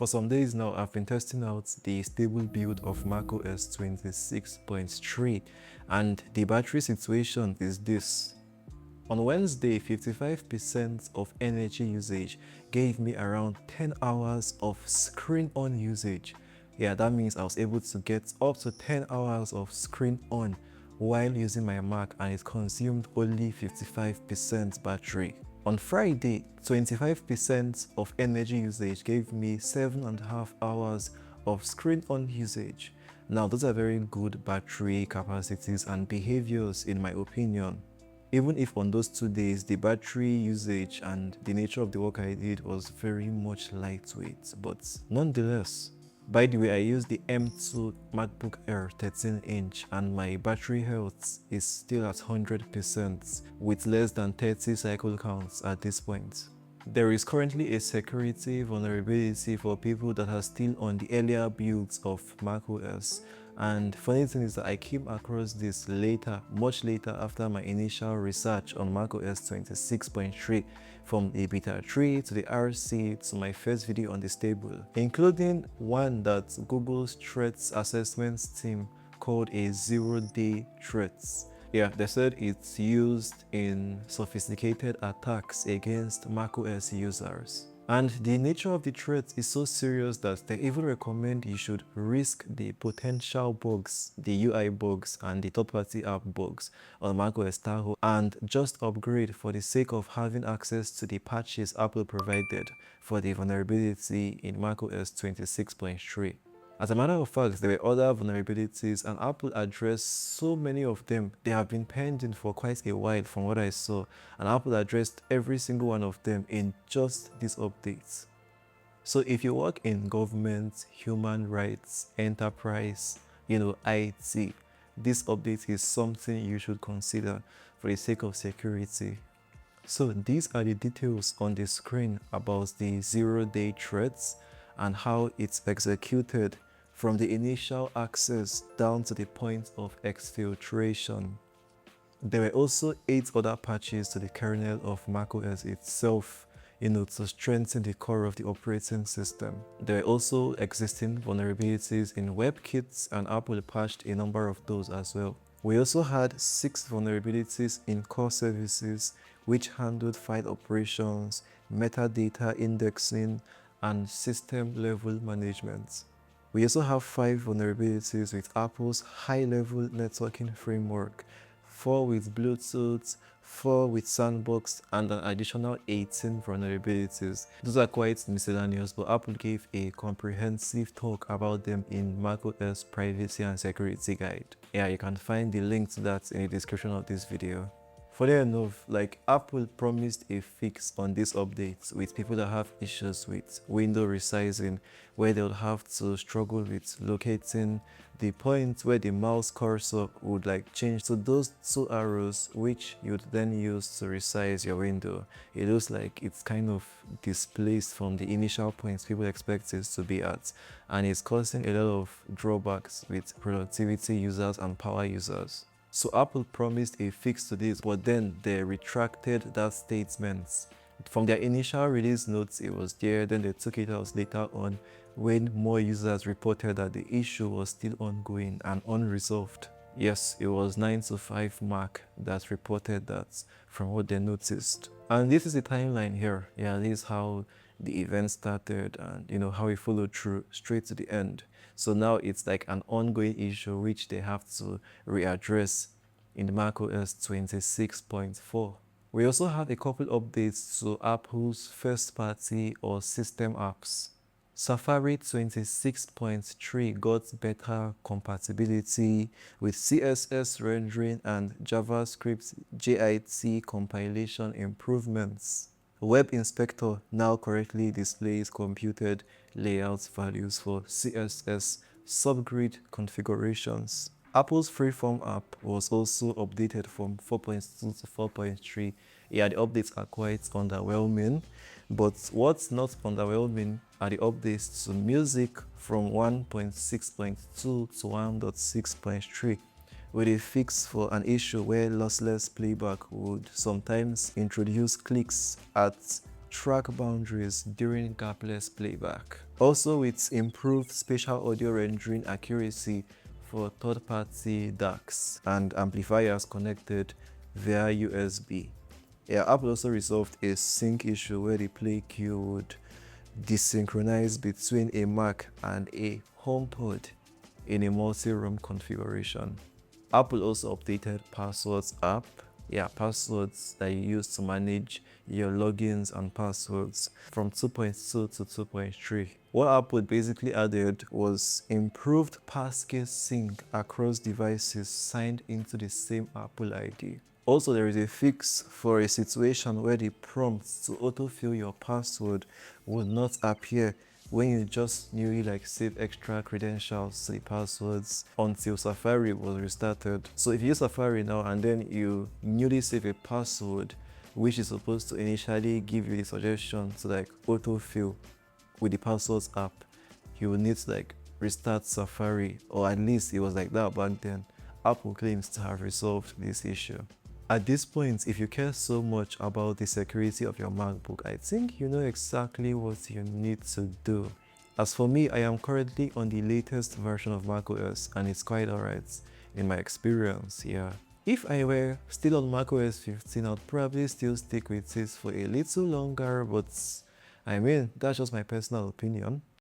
For some days now, I've been testing out the stable build of macOS 26.3 and the battery situation is this. On Wednesday, 55% of energy usage gave me around 10 hours of screen on usage. Yeah, that means I was able to get up to 10 hours of screen on while using my Mac, and it consumed only 55% battery. On Friday, 25% of energy usage gave me 7.5 hours of screen on usage. Now, those are very good battery capacities and behaviors in my opinion. Even if on those 2 days, the battery usage and the nature of the work I did was very much lightweight, but nonetheless. By the way, I used the M2 MacBook Air 13-inch and my battery health is still at 100% with less than 30 cycle counts at this point. There is currently a security vulnerability for people that are still on the earlier builds of macOS, and funny thing is that I came across this later, much later after my initial research on macOS 26.3, from the beta 3 to the RC to my first video on the stable, including one that Google's threats assessment team called a zero-day threats. Yeah, they said it's used in sophisticated attacks against macOS users. And the nature of the threat is so serious that they even recommend you should risk the potential bugs, the UI bugs and the third-party app bugs on macOS Tahoe and just upgrade for the sake of having access to the patches Apple provided for the vulnerability in macOS 26.3. As a matter of fact, there were other vulnerabilities and Apple addressed so many of them. They have been pending for quite a while from what I saw, and Apple addressed every single one of them in just these updates. So if you work in government, human rights, enterprise, IT, this update is something you should consider for the sake of security. So these are the details on the screen about the zero-day threats and how it's executed from the initial access down to the point of exfiltration. There were also 8 other patches to the kernel of macOS itself, to strengthen the core of the operating system. There were also existing vulnerabilities in WebKit, and Apple patched a number of those as well. We also had 6 vulnerabilities in core services, which handled file operations, metadata indexing, and system-level management. We also have 5 vulnerabilities with Apple's high-level networking framework, 4 with Bluetooth, 4 with Sandbox, and an additional 18 vulnerabilities. Those are quite miscellaneous, but Apple gave a comprehensive talk about them in macOS Privacy and Security Guide. Yeah, you can find the link to that in the description of this video. Funny enough, Apple promised a fix on this update with people that have issues with window resizing, where they would have to struggle with locating the point where the mouse cursor would change to those 2 arrows, which you'd then use to resize your window. It looks like it's kind of displaced from the initial points people expect it to be at, and it's causing a lot of drawbacks with productivity users and power users. So Apple promised a fix to this, but then they retracted that statement. From their initial release notes, it was there, then they took it out later on when more users reported that the issue was still ongoing and unresolved. Yes, it was 9 to 5 Mac that reported that from what they noticed. And this is the timeline here. Yeah, this is how the event started and how it followed through straight to the end. So now it's like an ongoing issue which they have to readdress in macOS 26.4. We also have a couple updates to Apple's first-party or system apps. Safari 26.3 got better compatibility with CSS rendering and JavaScript JIT compilation improvements. Web Inspector now correctly displays computed layout values for CSS subgrid configurations. Apple's Freeform app was also updated from 4.2 to 4.3. Yeah, the updates are quite underwhelming, but what's not underwhelming are the updates to music from 1.6.2 to 1.6.3. with a fix for an issue where lossless playback would sometimes introduce clicks at track boundaries during gapless playback. Also, it's improved spatial audio rendering accuracy for third-party DACs and amplifiers connected via USB. Yeah, Apple also resolved a sync issue where the play queue would desynchronize between a Mac and a HomePod in a multi-room configuration. Apple also updated Passwords app. Yeah, passwords that you use to manage your logins and passwords from 2.2 to 2.3. What Apple basically added was improved passkey sync across devices signed into the same Apple ID. Also, there is a fix for a situation where the prompt to autofill your password will not appear when you just newly save extra credentials to the passwords until Safari was restarted. So if you use Safari now and then you newly save a password which is supposed to initially give you the suggestion to autofill with the passwords app, you will need to restart Safari, or at least it was like that back then. Apple claims to have resolved this issue. At this point, if you care so much about the security of your MacBook, I think you know exactly what you need to do. As for me, I am currently on the latest version of macOS and it's quite alright in my experience, yeah. If I were still on macOS 15, I'd probably still stick with it for a little longer, but I mean, that's just my personal opinion.